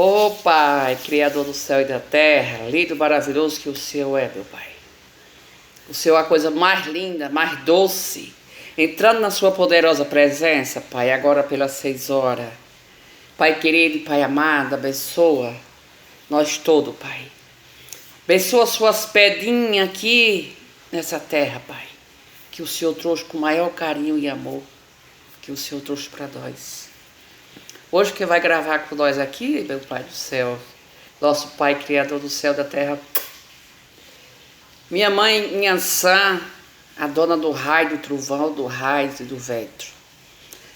Ô Pai, Criador do céu e da terra, lindo, maravilhoso que o Senhor é, meu Pai. O Senhor é a coisa mais linda, mais doce. Entrando na sua poderosa presença, Pai, agora pelas 6 horas. Pai querido e Pai amado, abençoa nós todos, Pai. Abençoa suas pedrinhas aqui nessa terra, Pai. Que o Senhor trouxe com o maior carinho e amor que o Senhor trouxe para nós. Hoje quem vai gravar com nós aqui, meu Pai do céu, nosso Pai Criador do céu e da terra, minha mãe Inhansã, a dona do raio, do trovão, do raio e do vento,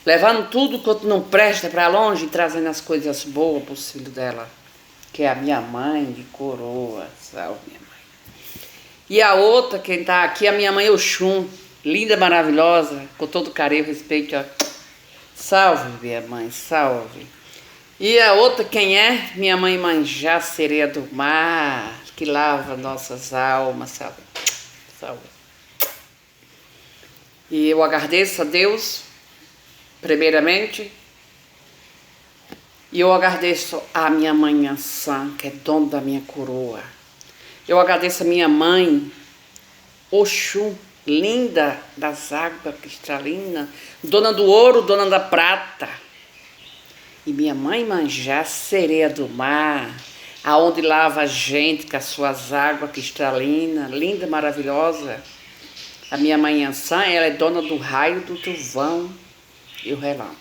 levando tudo quanto não presta para longe e trazendo as coisas boas para o filho dela, que é a minha mãe de coroa, salve minha mãe. E a outra, quem está aqui, a minha mãe Oxum, linda, maravilhosa, com todo carinho e respeito, ó. Salve, minha mãe, salve. E a outra, quem é? Minha mãe Manjá, sereia do mar, que lava nossas almas, salve. Salve. E eu agradeço a Deus, primeiramente, e eu agradeço a minha mãe Inhansã, que é dona da minha coroa. Eu agradeço a minha mãe Oxum, linda das águas cristalinas, dona do ouro, dona da prata. E minha mãe Manjá, sereia do mar, aonde lava a gente com as suas águas cristalinas, linda, maravilhosa. A minha mãe Inhansã, ela é dona do raio, do trovão e o relâmpago.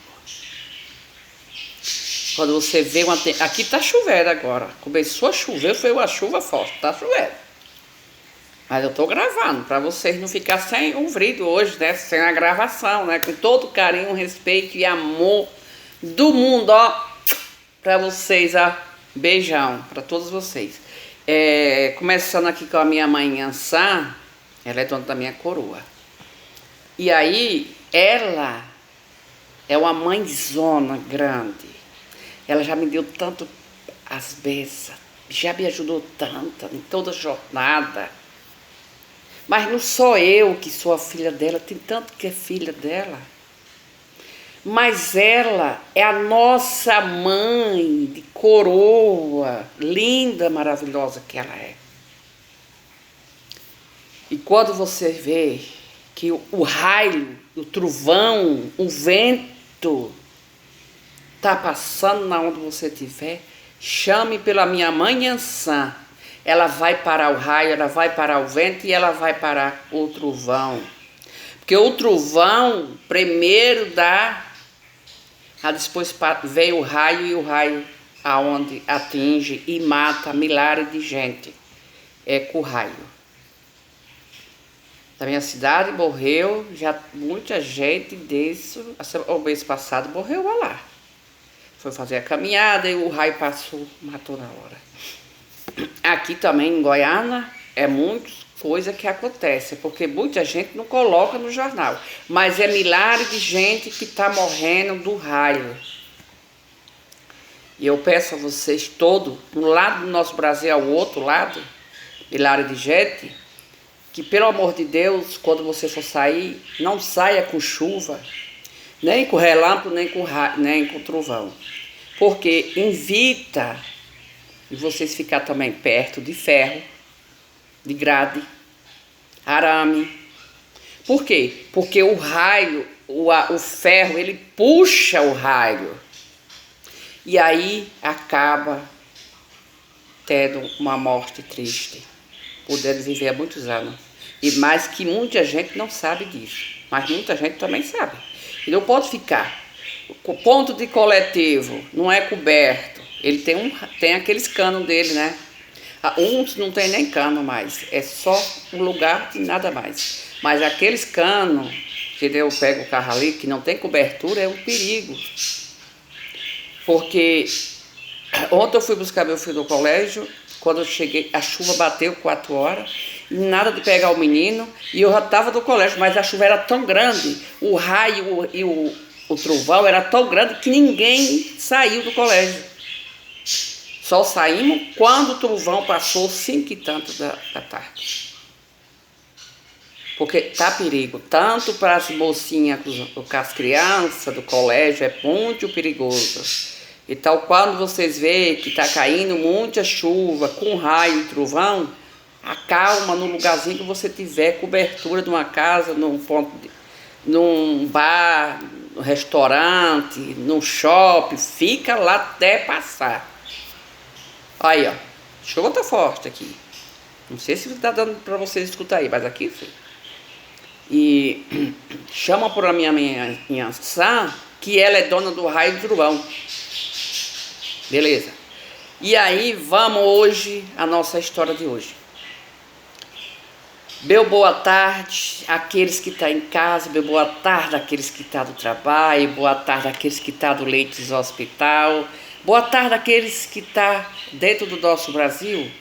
Quando você vê uma... Aqui tá chovendo agora. Começou a chover, foi uma chuva forte, tá chovendo. Mas eu tô gravando, para vocês não ficar sem um vídeo hoje, né? Sem a gravação, né? Com todo carinho, respeito e amor do mundo, ó. Para vocês, ó. Beijão para todos vocês. Começando aqui com a minha mãe Inhansã, ela é dona da minha coroa. E aí, ela é uma mãezona grande. Ela já me deu tanto as bênçãos, já me ajudou tanto em toda a jornada. Mas não sou eu que sou a filha dela, tem tanto que é filha dela. Mas ela é a nossa mãe de coroa, linda, maravilhosa que ela é. E quando você vê que o raio, o trovão, o vento está passando na onde você estiver, chame pela minha mãe Inhansã. Ela vai parar o raio, ela vai parar o vento e ela vai parar o trovão. Porque o trovão primeiro dá, depois vem o raio e o raio aonde atinge e mata milhares de gente. É com o raio. Na minha cidade morreu, já muita gente desse, o mês passado morreu lá. Foi fazer a caminhada e o raio passou, matou na hora. Aqui também em Goiânia é muita coisa que acontece, porque muita gente não coloca no jornal, mas é milhares de gente que está morrendo do raio. E eu peço a vocês todos, um lado do nosso Brasil ao outro lado, milhares de gente, que pelo amor de Deus, quando você for sair, não saia com chuva, nem com relâmpago, nem com trovão, porque invita e vocês ficar também perto de ferro, de grade, arame. Por quê? Porque o raio, o ferro, ele puxa o raio. E aí acaba tendo uma morte triste, podendo viver há muitos anos. E mais que muita gente não sabe disso, mas muita gente também sabe. E não pode ficar. O ponto de coletivo não é coberto. Ele tem aqueles canos dele, né? Uns não tem nem cano mais, é só um lugar e nada mais. Mas aqueles canos, que eu pego o carro ali, que não tem cobertura, é um perigo. Porque ontem eu fui buscar meu filho no colégio, quando eu cheguei, a chuva bateu 4 horas, e nada de pegar o menino, e eu já estava no colégio, mas a chuva era tão grande, o raio e o trovão era tão grande que ninguém saiu do colégio. Só saímos quando o trovão passou 5 e tanto da tarde. Porque tá perigo, tanto para as mocinhas com as crianças do colégio, é muito perigoso. Então, quando vocês veem que está caindo muita chuva, com raio e trovão, acalma no lugarzinho que você tiver, cobertura de uma casa, num bar, num restaurante, num shopping, fica lá até passar. Aí, ó, chuva tá forte aqui. Não sei se está dando para vocês escutar aí, mas aqui foi. E chama por a minha Yansan, que ela é dona do raio e do trovão. Beleza. E aí, vamos hoje, a nossa história de hoje. Meu boa tarde àqueles que estão em casa, meu boa tarde àqueles que estão do trabalho, boa tarde àqueles que estão do leito do hospital, boa tarde àqueles que estão dentro do nosso Brasil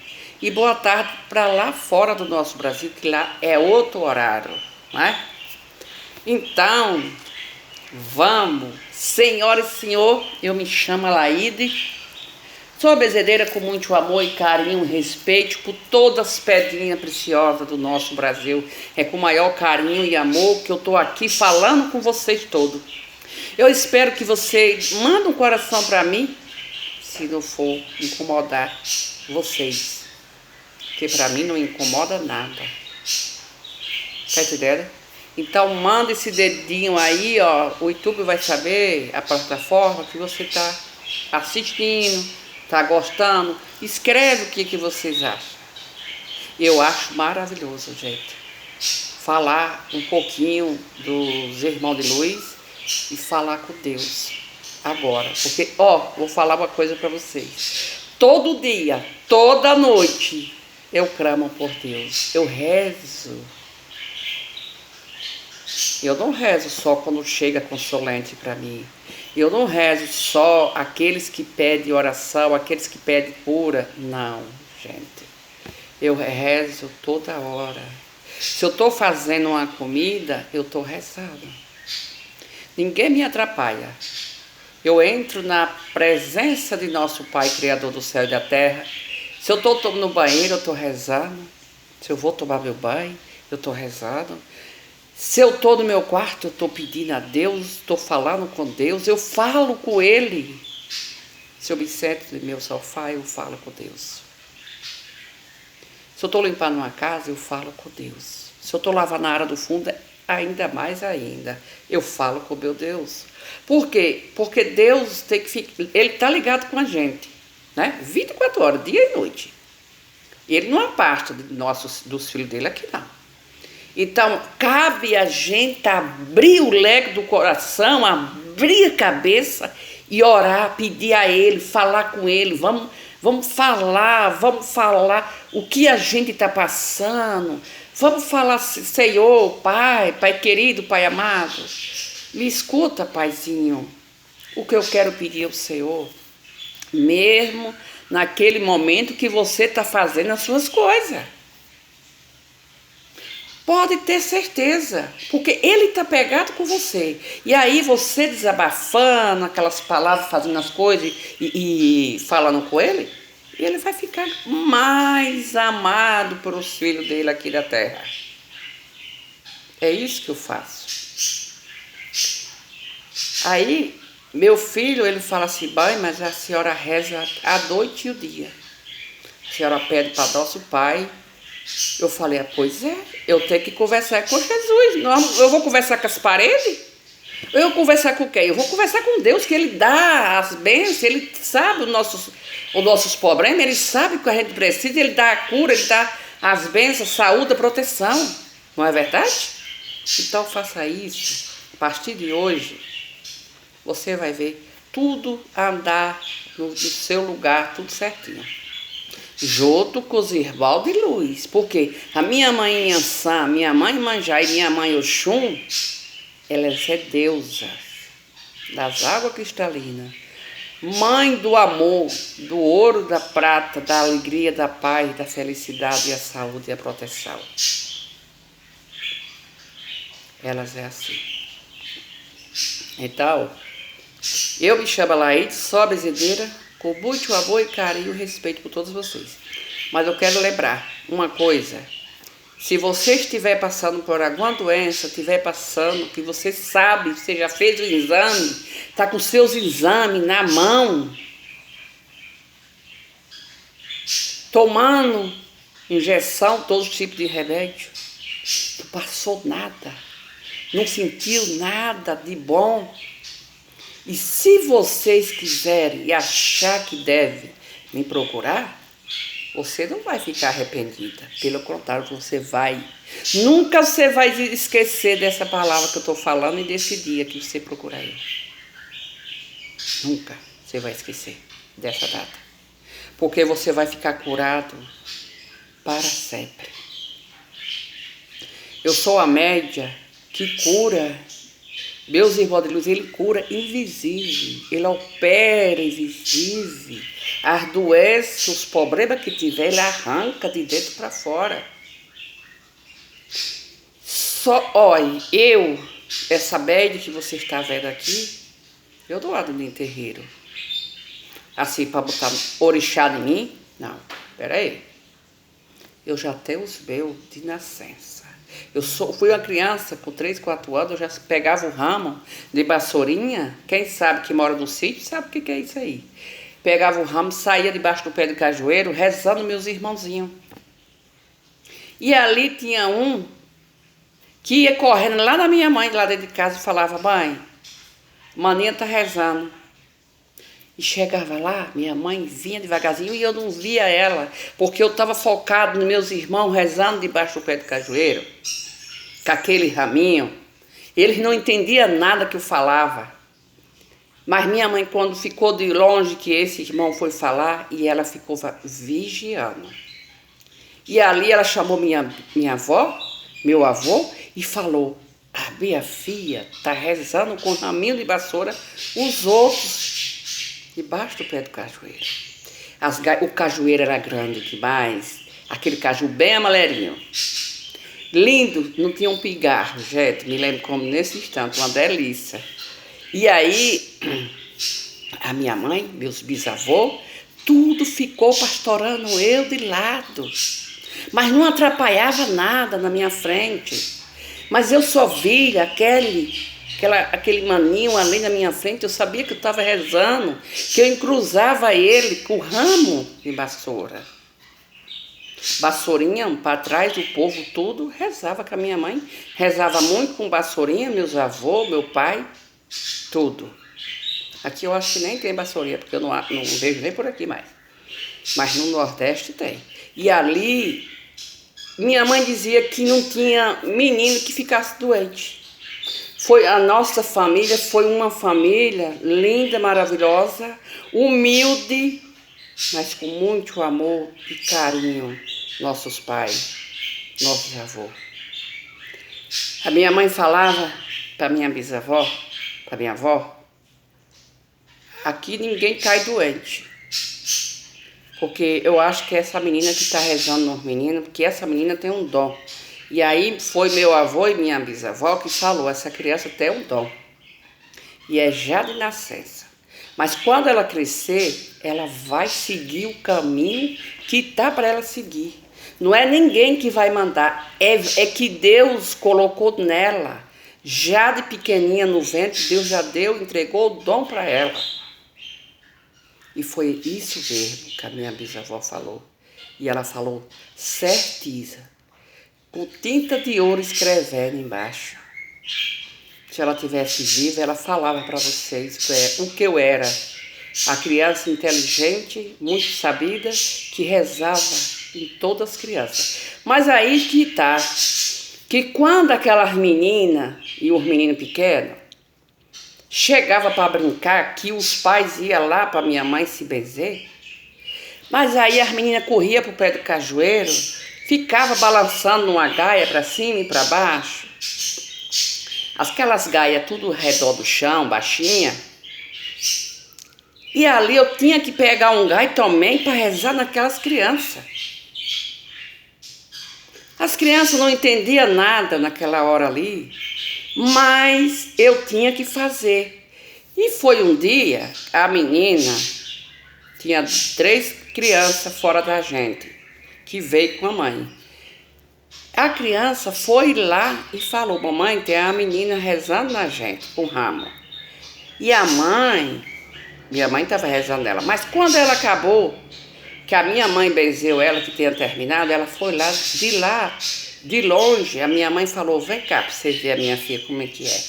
e boa tarde para lá fora do nosso Brasil, que lá é outro horário, né? Então, vamos, senhoras e senhor, eu me chamo Laide. Sou bezedeira com muito amor e carinho e respeito por todas as pedrinhas preciosas do nosso Brasil. É com maior carinho e amor que eu estou aqui falando com vocês todos. Eu espero que vocês mandem um coração para mim, se não for incomodar vocês. Porque para mim não incomoda nada. Tá entendendo? Então manda esse dedinho aí, ó. O YouTube vai saber, a plataforma que você está assistindo. Tá gostando? Escreve o que vocês acham. Eu acho maravilhoso, gente, falar um pouquinho dos irmãos de luz e falar com Deus agora. Porque, ó, vou falar uma coisa para vocês. Todo dia, toda noite, eu clamo por Deus. Eu rezo. Eu não rezo só quando chega consolante para mim. Eu não rezo só aqueles que pedem oração, aqueles que pedem cura. Não, gente. Eu rezo toda hora. Se eu estou fazendo uma comida, eu estou rezando. Ninguém me atrapalha. Eu entro na presença de nosso Pai, Criador do céu e da terra. Se eu estou no banheiro, eu estou rezando. Se eu vou tomar meu banho, eu estou rezando. Se eu estou no meu quarto, eu estou pedindo a Deus, estou falando com Deus, eu falo com Ele. Se eu me sento no meu sofá, eu falo com Deus. Se eu estou limpando uma casa, eu falo com Deus. Se eu estou lavando a área do fundo, ainda mais ainda, eu falo com meu Deus. Por quê? Porque Deus tem que ficar, Ele está ligado com a gente, né? 24 horas, dia e noite. Ele não aparta dos filhos dele aqui, não. Então, cabe a gente abrir o leque do coração, abrir a cabeça e orar, pedir a Ele, falar com Ele. Vamos falar o que a gente está passando. Vamos falar, Senhor, Pai querido, Pai amado. Me escuta, Paizinho, o que eu quero pedir ao Senhor. Mesmo naquele momento que você está fazendo as suas coisas. Pode ter certeza, porque Ele está pegado com você. E aí você desabafando aquelas palavras, fazendo as coisas e falando com Ele, Ele vai ficar mais amado pelos filhos dele aqui da terra. É isso que eu faço. Aí, meu filho, ele fala assim, mãe, mas a senhora reza a noite e o dia. A senhora pede para nosso Pai. Eu falei, pois é, eu tenho que conversar com Jesus. Não, eu vou conversar com as paredes? Eu vou conversar com quem? Eu vou conversar com Deus, que Ele dá as bênçãos, Ele sabe os nossos problemas, Ele sabe o que a gente precisa, Ele dá a cura, Ele dá as bênçãos, saúde, proteção. Não é verdade? Então faça isso. A partir de hoje, você vai ver tudo andar no seu lugar, tudo certinho. Junto com os irmãos de luz. Porque a minha mãe Yansan, minha mãe Manjá e minha mãe Oxum, elas é deusa das águas cristalinas. Mãe do amor, do ouro, da prata, da alegria, da paz, da felicidade, e a saúde e a proteção. Elas é assim. Então, eu me chamo Laide, sou a bezedeira, com muito amor e carinho e respeito por todos vocês. Mas eu quero lembrar uma coisa. Se você estiver passando por alguma doença, estiver passando, que você sabe, você já fez o exame, está com seus exames na mão, tomando injeção, todo tipo de remédio, não passou nada, não sentiu nada de bom. E se vocês quiserem e achar que deve me procurar, você não vai ficar arrependida. Pelo contrário, nunca você vai esquecer dessa palavra que eu estou falando e desse dia que você procurar ele. Nunca você vai esquecer dessa data. Porque você vai ficar curado para sempre. Eu sou a média que cura. Meus irmãos de luz, ele cura invisível, ele opera invisível. As doenças, os problemas que tiver, ele arranca de dentro para fora. Olha, essa média que você está vendo aqui, eu dou lado no terreiro. Assim, para botar orixá em mim? Não, peraí. Eu já tenho os meus de nascença. Fui uma criança, com 3, 4 anos, eu já pegava o ramo de vassourinha. Quem sabe que mora no sítio sabe o que é isso aí. Pegava o ramo, saía debaixo do pé do cajueiro, rezando meus irmãozinhos. E ali tinha um que ia correndo lá na minha mãe, lá dentro de casa, e falava: mãe, maninha tá rezando. E chegava lá, minha mãe vinha devagarzinho e eu não via ela, porque eu estava focado nos meus irmãos rezando debaixo do pé do cajueiro, com aquele raminho. Eles não entendiam nada que eu falava. Mas minha mãe, quando ficou de longe que esse irmão foi falar, e ela ficou vigiando. E ali ela chamou minha avó, meu avô, e falou: a minha filha está rezando com o raminho de vassoura, os outros debaixo do pé do cajueiro. O cajueiro era grande demais, aquele caju bem amarelinho. Lindo, não tinha um pigarro, gente, me lembro como nesse instante, uma delícia. E aí, a minha mãe, meus bisavôs, tudo ficou pastorando eu de lado. Mas não atrapalhava nada na minha frente. Mas eu só via aquele maninho ali na minha frente, eu sabia que eu estava rezando, que eu encruzava ele com o ramo de vassoura. Vassourinha para trás, o povo tudo rezava com a minha mãe. Rezava muito com vassourinha, meus avôs, meu pai, tudo. Aqui eu acho que nem tem vassourinha, porque eu não vejo nem por aqui mais. Mas no Nordeste tem. E ali, minha mãe dizia que não tinha menino que ficasse doente. A nossa família foi uma família linda, maravilhosa, humilde, mas com muito amor e carinho, nossos pais, nossos avós. A minha mãe falava para minha bisavó, para minha avó, aqui ninguém cai doente. Porque eu acho que essa menina que está rezando nos meninos, porque essa menina tem um dom. E aí foi meu avô e minha bisavó que falou: essa criança tem um dom. E é já de nascença. Mas quando ela crescer, ela vai seguir o caminho que está para ela seguir. Não é ninguém que vai mandar, é que Deus colocou nela. Já de pequenininha no ventre, Deus já entregou o dom para ela. E foi isso mesmo que a minha bisavó falou. E ela falou certeza, com tinta de ouro escrevendo embaixo. Se ela tivesse viva, ela falava para vocês o que eu era. A criança inteligente, muito sabida, que rezava em todas as crianças. Mas aí que está, que quando aquelas meninas e os meninos pequenos chegava para brincar, que os pais iam lá para minha mãe se benzer, mas aí as meninas corriam para o pé do cajueiro, ficava balançando numa gaia para cima e para baixo. Aquelas gaias tudo ao redor do chão, baixinha. E ali eu tinha que pegar um gaio também para rezar naquelas crianças. As crianças não entendiam nada naquela hora ali, mas eu tinha que fazer. E foi um dia, a menina tinha 3 crianças fora da gente, que veio com a mãe. A criança foi lá e falou, mamãe, tem a menina rezando na gente, com ramo. E a minha mãe estava rezando nela, mas quando ela acabou, que a minha mãe benzeu ela, que tinha terminado, ela foi lá, de longe, a minha mãe falou, vem cá pra você ver a minha filha como é que é.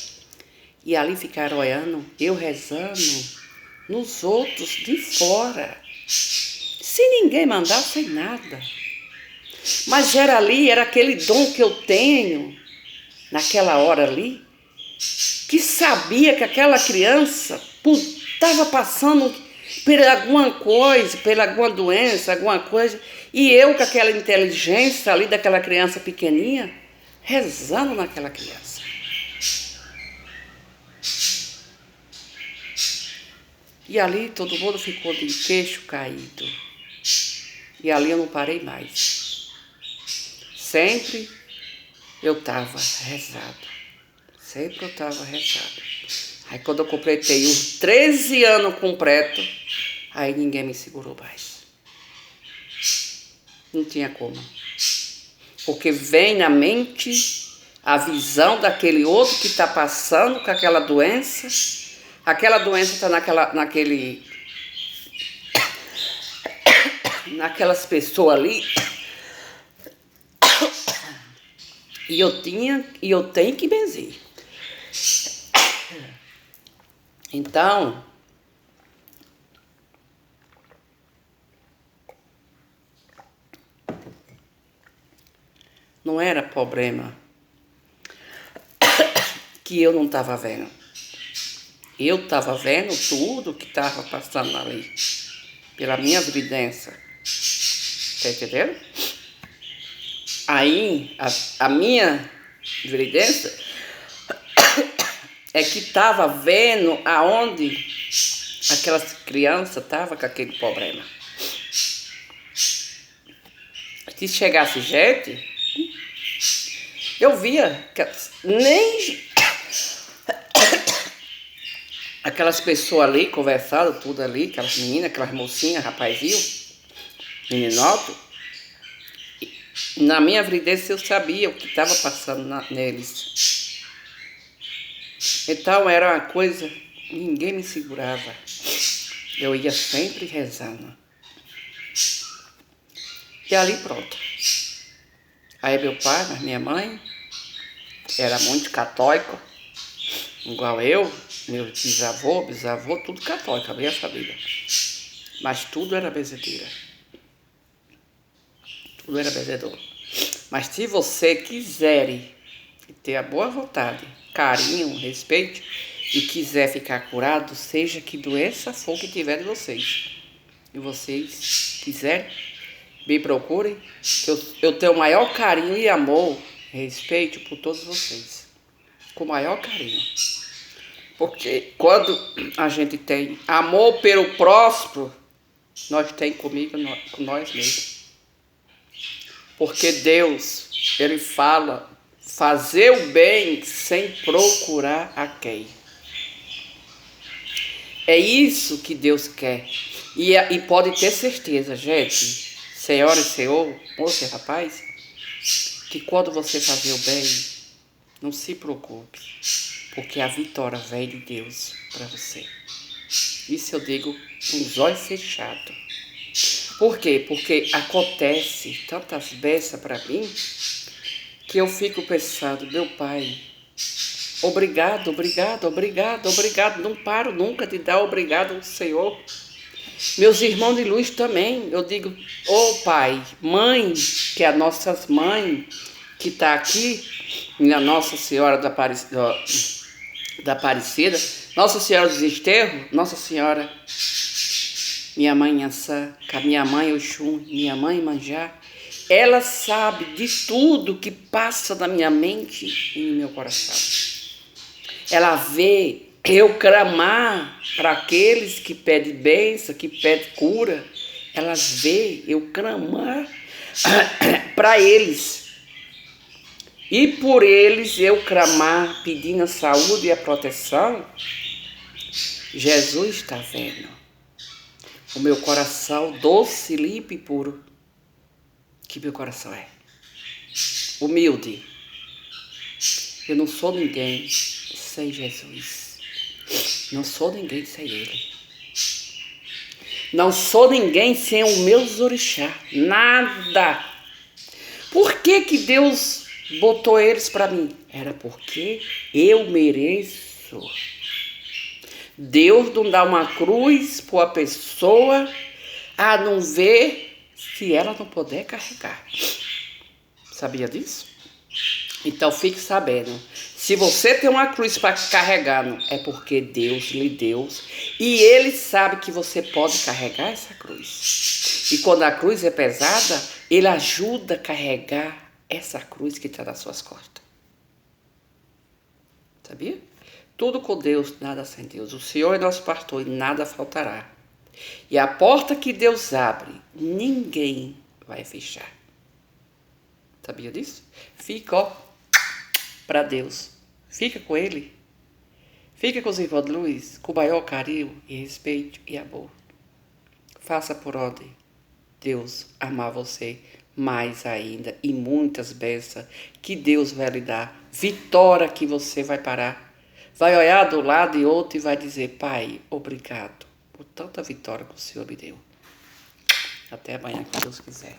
E ali ficaram olhando, eu rezando, nos outros de fora, sem ninguém mandar, sem nada. Mas era ali, era aquele dom que eu tenho, naquela hora ali, que sabia que aquela criança estava passando por alguma coisa, por alguma doença, alguma coisa, e eu com aquela inteligência ali daquela criança pequenininha, rezando naquela criança. E ali todo mundo ficou de queixo caído. E ali eu não parei mais. Sempre eu estava rezado. Sempre eu estava rezado. Aí quando eu completei os 13 anos completo, aí ninguém me segurou mais. Não tinha como. Porque vem na mente a visão daquele outro que está passando com aquela doença. Aquela doença está naquelas pessoas ali. E eu tenho que benzer. Então, não era problema que eu não estava vendo. Eu estava vendo tudo que estava passando ali, pela minha evidência. Tá entendendo? Aí, a minha evidência é que estava vendo aonde aquelas crianças estavam com aquele problema. Se chegasse gente, eu via que nem aquelas pessoas ali conversando, tudo ali, aquelas meninas, aquelas mocinhas, rapazinho, meninoto. Na minha evidência eu sabia o que estava passando neles. Então era uma coisa, ninguém me segurava. Eu ia sempre rezando. E ali pronto. Aí meu pai, mas minha mãe, era muito católico, igual eu, meu bisavô, tudo católico, a minha família. Mas tudo era benzedeira. Tudo era benzedor. Mas se você quiser ter a boa vontade, carinho, respeito, e quiser ficar curado, seja que doença for que tiver de vocês, e vocês quiserem, me procurem, que eu tenho o maior carinho e amor, respeito por todos vocês, com o maior carinho. Porque quando a gente tem amor pelo próximo, nós temos comigo, com nós mesmos. Porque Deus, Ele fala, fazer o bem sem procurar a quem. É isso que Deus quer. E pode ter certeza, gente, senhora e senhor, moça e rapaz, que quando você fazer o bem, não se preocupe, porque a vitória vem de Deus para você. Isso eu digo com os olhos fechados. Por quê? Porque acontece tantas bênçãos para mim que eu fico pensando, meu Pai, obrigado, obrigado, obrigado, obrigado. Não paro nunca de dar obrigado ao Senhor. Meus irmãos de luz também, eu digo, Pai, Mãe, que é a nossa mãe que está aqui, a Nossa Senhora da Aparecida, Nossa Senhora dos Desterros, Nossa Senhora, minha mãe Iansã, minha mãe Oxum, minha mãe Manjá, ela sabe de tudo que passa na minha mente e no meu coração. Ela vê eu clamar para aqueles que pedem bênção, que pedem cura. Ela vê eu clamar para eles. E por eles eu clamar, pedindo a saúde e a proteção. Jesus está vendo o meu coração doce, limpo e puro, que meu coração é. humilde. Eu não sou ninguém sem Jesus. Não sou ninguém sem Ele. Não sou ninguém sem o meu orixá. Nada. Por que Deus botou eles para mim? Era porque eu mereço. Deus não dá uma cruz para uma pessoa a não ver se ela não puder carregar. Sabia disso? Então fique sabendo. Se você tem uma cruz para carregar, é porque Deus lhe deu. E Ele sabe que você pode carregar essa cruz. E quando a cruz é pesada, Ele ajuda a carregar essa cruz que está nas suas costas. Sabia? Tudo com Deus, nada sem Deus. O Senhor é nosso pastor e nada faltará. E a porta que Deus abre, ninguém vai fechar. Sabia disso? Fica, ó, para Deus. Fica com Ele. Fica com os irmãos de luz, com o maior carinho e respeito e amor. Faça por onde Deus amar você mais ainda e muitas bênçãos que Deus vai lhe dar. Vitória que você vai parar. Vai olhar do lado e outro e vai dizer: Pai, obrigado por tanta vitória que o Senhor me deu. Até amanhã, que Deus quiser.